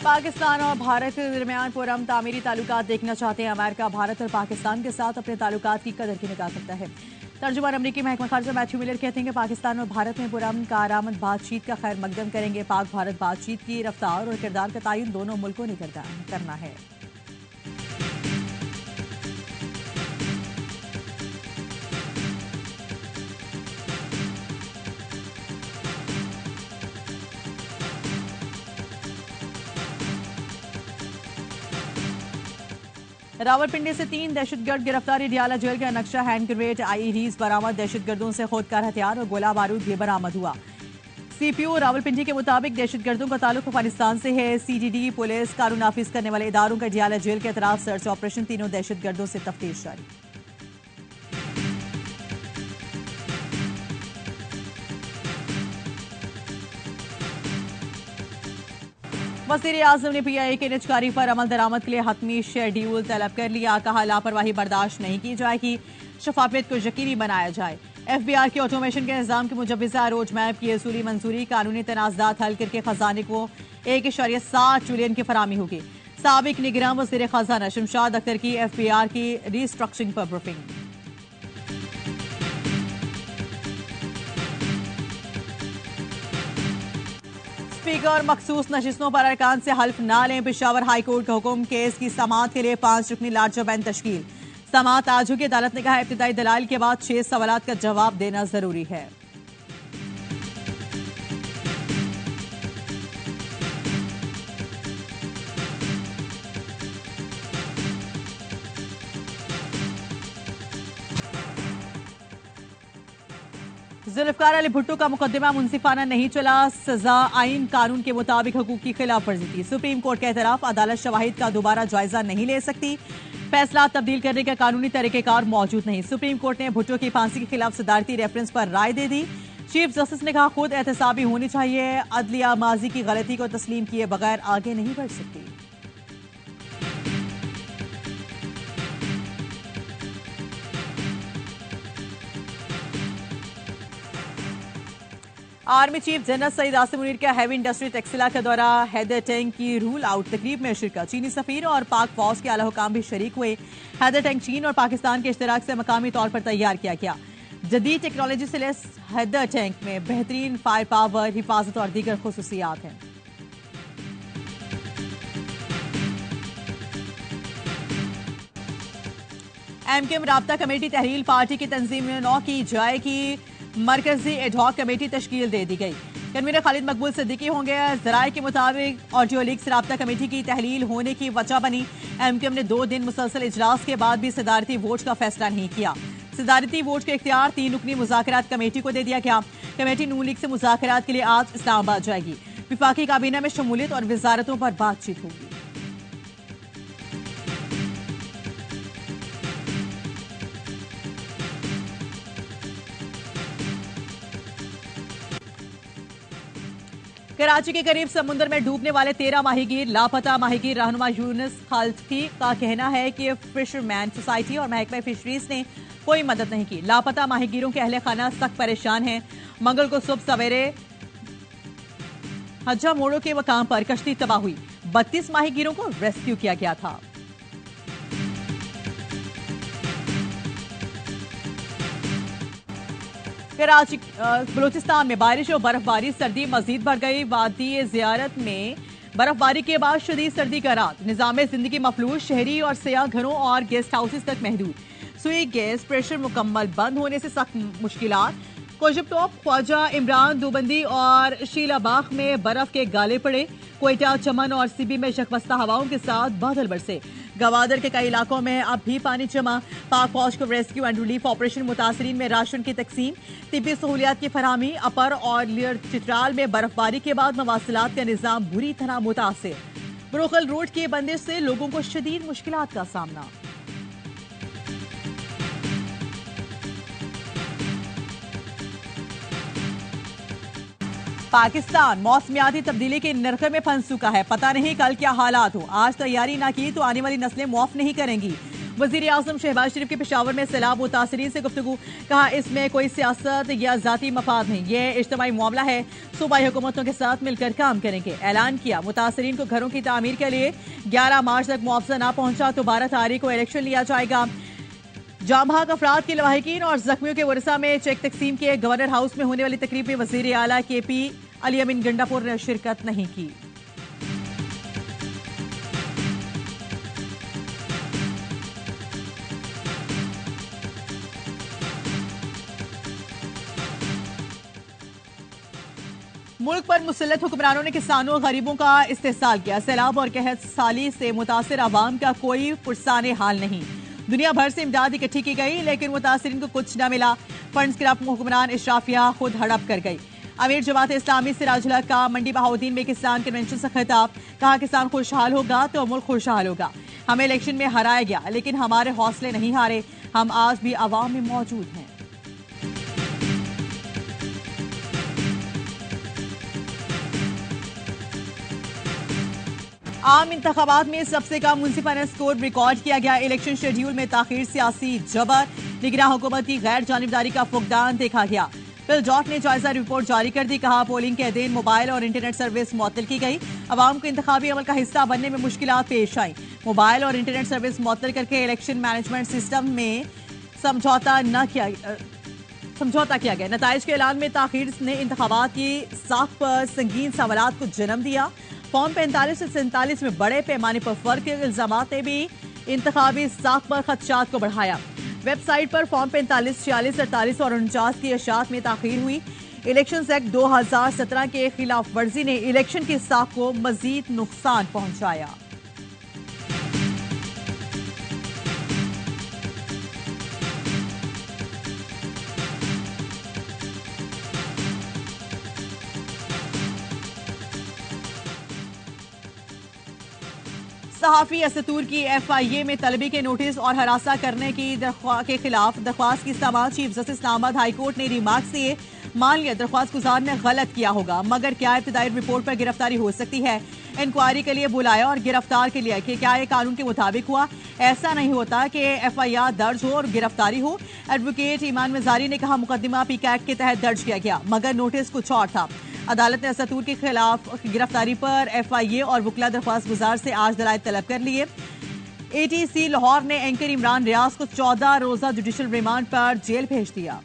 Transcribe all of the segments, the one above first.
पाकिस्तान और भारत के दरमियान पुरअमन तामीरी ताल्लुकात देखना चाहते हैं अमेरिका। भारत और पाकिस्तान के साथ अपने ताल्लुकात की कदर की निगाह करता है। तर्जुमान अमरीकी महकमा खारजा मैथ्यू मिलर कहते हैं कि पाकिस्तान और भारत में पुरअमन कारआमद बातचीत का खैर मकदम करेंगे। पाक भारत बातचीत की रफ्तार और किरदार का तयन दोनों मुल्कों ने करना है। रावलपिंडी से 3 दहशतगर्द गिरफ्तारी। डियाला जेल का नक्शा, हैंड ग्रेनेड, आईईडीज बरामद। दहशतगर्दों से खुदकार हथियार और गोला बारूद भी बरामद हुआ। सीपीओ रावलपिंडी के मुताबिक दहशतगर्दों का ताल्लुक अफगानिस्तान से है। सीडीडी, पुलिस, कानून नाफिज करने वाले इदारों का डियाला जेल के अतराफ सर्च ऑपरेशन। तीनों दहशतगर्दों से तफ्तीश जारी। वज़ीर आज़म ने पीआईए के निजकारी पर अमल दरामद के लिए हतमी शेड्यूल तलब कर लिया। कहा लापरवाही बर्दाश्त नहीं की जाएगी, शफाफियत को यकीनी बनाया जाए। एफबीआर के ऑटोमेशन के निज़ाम की मुजव्वज़ा रोड मैप की असूली मंजूरी। कानूनी तनाज़ात हल करके खजाने को 1.7 ट्रिलियन की फराहमी होगी। साबिक निगरान वज़ीर खजाना शमशाद अख्तर की एफबीआर की रीस्ट्रक्चरिंग पर ब्रीफिंग। स्पीकर मखसूस नशिस्तों पर अरकान से हल्फ ना लें। पेशावर हाईकोर्ट का हुक्म। केस की समाअत के लिए 5 रुकनी लार्जर बेंच तश्कील। समाअत आज होगी। अदालत ने कहा इब्तिदाई दलाइल के बाद 6 सवालात का जवाब देना जरूरी है। जुल्फकार अली भुट्टो का मुकदमा मुंसिफाना नहीं चला। सजा आइन कानून के मुताबिक हुकूक की खिलाफ वर्जी थी। सुप्रीम कोर्ट के एतराफ। अदालत शवाहिद का दोबारा जायजा नहीं ले सकती। फैसला तब्दील करने का कानूनी तरीकेकार मौजूद नहीं। सुप्रीम कोर्ट ने भुट्टो की फांसी के खिलाफ सदारती रेफरेंस पर राय दे दी। चीफ जस्टिस ने कहा खुद एहतसाबी होनी चाहिए। अदलिया माजी की गलती को तस्लीम किए बगैर आगे नहीं बढ़ सकती। Army chief general Saeed Asim Munir का हैवी इंडस्ट्री टेक्सला का दौरा। हैदर टैंक की रूल आउट तकरीब में शिरकत। चीनी सफीर और पाक फौज के आला हुकाम भी शरीक हुए। हैदर टैंक चीन और पाकिस्तान के इश्तराक से मकामी तौर पर तैयार किया गया। जदीद टेक्नोलॉजी से लैस हैदर टैंक में बेहतरीन फायर पावर, हिफाजत और दीगर खुसूसियात हैं। एमकेएम राब्ता कमेटी तहरील पार्टी की तंजीम में 9 की जाएगी। मरकजी एडहॉक कमेटी तश्कील दे दी गई। कन्वीनर खालिद मकबूल सिद्दीकी होंगे। जराये के मुताबिक ऑडियो लीक से राब्ता कमेटी की तहलील होने की वजह बनी। एमकेएम ने 2 दिन मुसलसल इजलास के बाद भी सदारती वोट का फैसला नहीं किया। सदारती वोट का इख्तियार 3 रुकनी मुज़ाकरात कमेटी को दे दिया गया। कमेटी नून लीग से मुज़ाकरात के लिए आज इस्लामाबाद जाएगी। विफाकी काबीना में शमूलियत और वजारतों पर बातचीत होगी। कराची के करीब समुद्र में डूबने वाले 13 माहीगीर लापता। माहीगीर रहनुमा यूनुस खाल्की का कहना है कि फिशरमैन सोसाइटी और महकमा फिशरीज ने कोई मदद नहीं की। लापता माहीगीरों के अहले खाना सख्त परेशान हैं। मंगल को सुबह सवेरे हज्जा मोड़ो के मकाम पर कश्ती तबाह हुई। 32 माहीगीरों को रेस्क्यू किया गया था। कराची बलूचिस्तान में बारिश और बर्फबारी। सर्दी मजीद बढ़ गई। वादी जियारत में बर्फबारी के बाद शदीद सर्दी का रात। निजाम जिंदगी मफलूज। शहरी और सयाह घरों और गेस्ट हाउसेस तक महदूद। सुई गैस प्रेशर मुकम्मल बंद होने से सख्त मुश्किलात। कोजब टॉप, ख्वाजा इमरान, दोबंदी और शीलाबाग में बर्फ के गाले पड़े। कोयटा, चमन और सिबी में शकवस्ता हवाओं के साथ बादल बरसे। गवादर के कई इलाकों में अब भी पानी जमा। पाक फौज को रेस्क्यू एंड रिलीफ ऑपरेशन। मुतासरीन में राशन की तकसीम। तिब्बी सहूलियात की फरहमी। अपर और लियर चित्राल में बर्फबारी के बाद मवासिलात का निजाम बुरी तरह मुतासिर। ब्रोकल रोड की बंदिश से लोगों को शदीद मुश्किलात का सामना। पाकिस्तान मौसमियाती तब्दीली के नरखे में फंस चुका है। पता नहीं कल क्या हालात हो। आज तैयारी ना की तो आने वाली नस्लें मुआफ नहीं करेंगी। वजीर आजम शहबाज शरीफ के पेशावर में सैलाब मुतासरीन से गुफ्तगू, कहा इसमें कोई सियासत या जाती मफाद नहीं, ये इज्तिमाई मामला है, सूबाई हुकूमतों के साथ मिलकर काम करेंगे। ऐलान किया मुतासरीन को घरों की तामीर के लिए 11 मार्च तक मुआवजा ना पहुंचा तो 12 तारीख को इलेक्शन लिया जाएगा। जाम भाग अफराद के लवाहिकीन और जख्मियों के वरसा में चेक तकसीम के गवर्नर हाउस में होने वाली तकरीब में वजीर आला KP अली अमीन गंडापुर ने शिरकत नहीं की। मुल्क पर मुसल्लत हुक्मरानों ने किसानों गरीबों का इस्तेहसाल किया। सैलाब और कहत साली से मुतासिर आवाम का कोई पुरसाने हाल नहीं। दुनिया भर से इमदाद इकट्ठी की गई लेकिन मुतासिरीन को कुछ न मिला। फंड्स गिरफ्त हुक्मरान इशराफिया खुद हड़प कर गई। अमीर जमात इस्लामी सिराजुल हक का मंडी बहाउद्दीन में किसान कन्वेंशन से खिताब, कहा किसान खुशहाल होगा तो मुल्क खुशहाल होगा। हमें इलेक्शन में हराया गया लेकिन हमारे हौसले नहीं हारे, हम आज भी आवाम में मौजूद हैं। आम इंतखाबात में सबसे कम मुनसिपल स्कोर रिकॉर्ड किया गया। इलेक्शन शेड्यूल में ताखीर, सियासी जबर, निगरान हुकूमत की गैर जानिबदारी का फुकदान देखा गया। बिल डॉट ने जायजा रिपोर्ट जारी कर दी, कहा पोलिंग के दिन मोबाइल और इंटरनेट सर्विस मुअत्तल की गई। अवाम को इंतखाबी अमल का हिस्सा बनने में मुश्किलात पेश आई। मोबाइल और इंटरनेट सर्विस मुअत्तल करके इलेक्शन मैनेजमेंट सिस्टम में समझौता किया गया। नताइज के ऐलान में ताखीर ने इंतखाबात की साख पर संगीन सवालात को जन्म दिया। फॉर्म 45 से 47 में बड़े पैमाने पर फर्क के इल्जामात ने भी इंतखाबी साख पर खदशात को बढ़ाया। वेबसाइट पर फॉर्म 45, 46, 48 और 49 की अशात में ताखीर हुई। इलेक्शन एक्ट 2017 के खिलाफ वर्जी ने इलेक्शन की साख को मजीद नुकसान पहुंचाया। सहाफी असतूर की FIA में तलबी के नोटिस और हरासा करने के खिलाफ दरख्वास्त की समाअत chief justice Islamabad high court ने रिमार्क्स दिए। मान लिया दरख्वास्त गुजार ने गलत किया होगा, मगर क्या इब्तदाई रिपोर्ट पर गिरफ्तारी हो सकती है? इंक्वायरी के लिए बुलाया और गिरफ्तार के लिए कि क्या यह कानून के मुताबिक हुआ? ऐसा नहीं होता कि FIR दर्ज हो और गिरफ्तारी हो। एडवोकेट ईमान मजारी ने कहा मुकदमा PIC एक्ट के तहत दर्ज किया गया, मगर नोटिस कुछ और था। अदालत ने असतूर के खिलाफ गिरफ्तारी पर FIA और वकला दरख्वास्त गुजार से आज दलाइल तलब कर लिए। ATC लाहौर ने एंकर इमरान रियाज को 14 रोजा जुडिशल रिमांड पर जेल भेज दिया।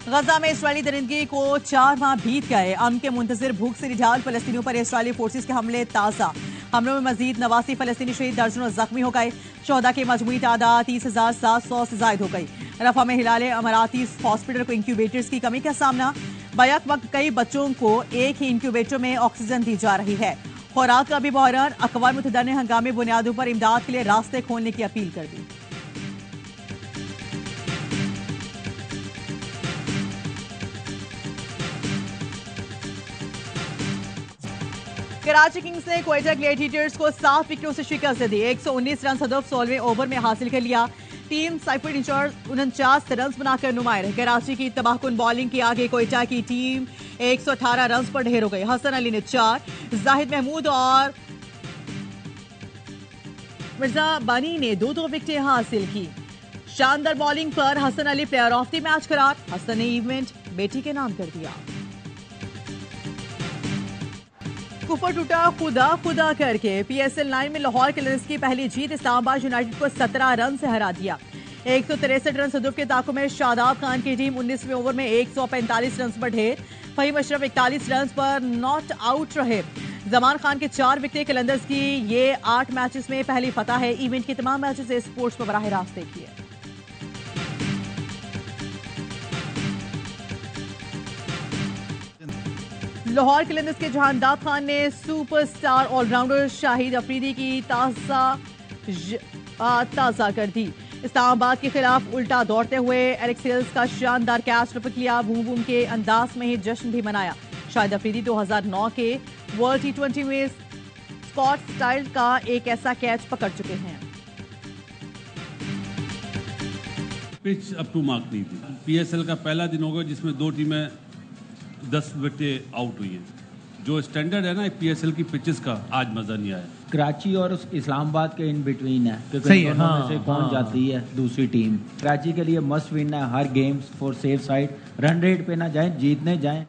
गजा में इस्राएली दरिंदगी को 4 माह बीत गए। अमन के मुंतजिर भूख से निजात फलस्तीनियों पर इस्राएली फोर्सेस के हमले ताज़ा। हमलों में मजीद 89 फलस्तीनी शहीद, दर्जनों जख्मी हो गए। शोहदा की मजमूई तादाद 30,700 से जायद हो गई। रफा में हिलाले अमराती हॉस्पिटल को इंक्यूबेटर्स की कमी का सामना। बैक वक्त कई बच्चों को एक ही इंक्यूबेटर में ऑक्सीजन दी जा रही है। खुराक का भी बहरान। अक़वाम मुत्तहिदा ने हंगामी बुनियादों पर इमदाद के लिए रास्ते खोलने की अपील कर दी। कराची किंग्स ने क्वेटा ग्लेडिएटर्स को 7 विकेटों से शिकस्त दी। 119 रन हदफ 16वें ओवर में हासिल कर लिया। टीम साइफर इंचार्ज 49 रन बनाकर नुमाइर। कराची की तबाहकुन बॉलिंग के आगे क्वेटा की टीम 118 रन पर ढेर हो गई। हसन अली ने 4, जाहिद महमूद और मिर्जा बानी ने 2-2 विकेटें हासिल की। शानदार बॉलिंग पर Hasan Ali player of the match करार। हसन ने इवेंट बेटी के नाम कर दिया। कुफर टूटा खुदा खुदा करके PSL 9 में लाहौर कलर्स की पहली जीत। इस्लामाबाद यूनाइटेड को 17 रन से हरा दिया। 163 रन सदुफ के ताकों में शादाब खान की टीम 19वें ओवर में 145 रन पर ढेर। फहीम अशरफ 41 रन पर नॉट आउट रहे। जमान खान के 4 विकेटें। कलंदर्स की ये 8 मैचेस में पहली फतह है। इवेंट के तमाम मैचेस स्पोर्ट्स पर बराह रास्त देखिए। लाहौर कलंदर्स के जहानदाद खान ने सुपरस्टार ऑलराउंडर शाहिद अफरीदी की ताज़ा कर दी। इस्लामाबाद के खिलाफ उल्टा दौड़ते हुए एलेक्स हेल्स का शानदार कैच टपक लिया। बूम बूम के अंदाज में ही जश्न भी मनाया। शाहिद अफरीदी 2009 के वर्ल्ड T20 में स्कॉट स्टाइल का एक ऐसा कैच पकड़ चुके हैं। पिच अप टू मार्क नहीं थी। PSL का पहला दिन होगा जिसमें 2 टीमें 10 विकेटें आउट हुई हैं। जो स्टैंडर्ड है ना PSL की पिचेस का, आज मजा नहीं आया। कराची और इस्लामाबाद के इन बिटवीन है कि सही है, दोनों हाँ, में से कौन हाँ। जाती है दूसरी टीम। कराची के लिए मस्ट विन है हर games for safe side, run rate पे ना जाए, जीतने जाएं।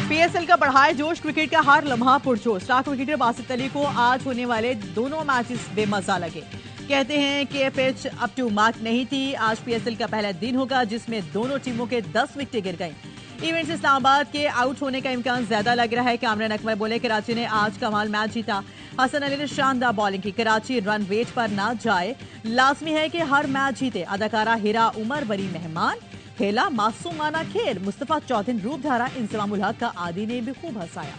PSL का बढ़ाए जोश, क्रिकेट का हर लम्हा पुरजोश। स्टार क्रिकेटर बासित अली को आज होने वाले दोनों मैचेस बेमजा लगे। कहते हैं कि पिच अप टू मार्क नहीं थी। आज PSL का पहला दिन होगा जिसमें दोनों टीमों के 10 विकेटें गिर गईं। इवेंट्स इस्लामाबाद के आउट होने का इम्कान ज्यादा लग रहा है। कामरान अकबर बोले, कराची ने आज कमाल मैच जीता। हसन अली ने शानदार बॉलिंग की। कराची रन वेट पर ना जाए, लाजमी है कि हर मैच जीते। अदाकारा हिरा उमर बड़ी मेहमान, खेला मासूमाना खेल। मुस्तफा चौधरी रूप धारा, इंजमामुल हक का आदि ने भी खूब हंसाया।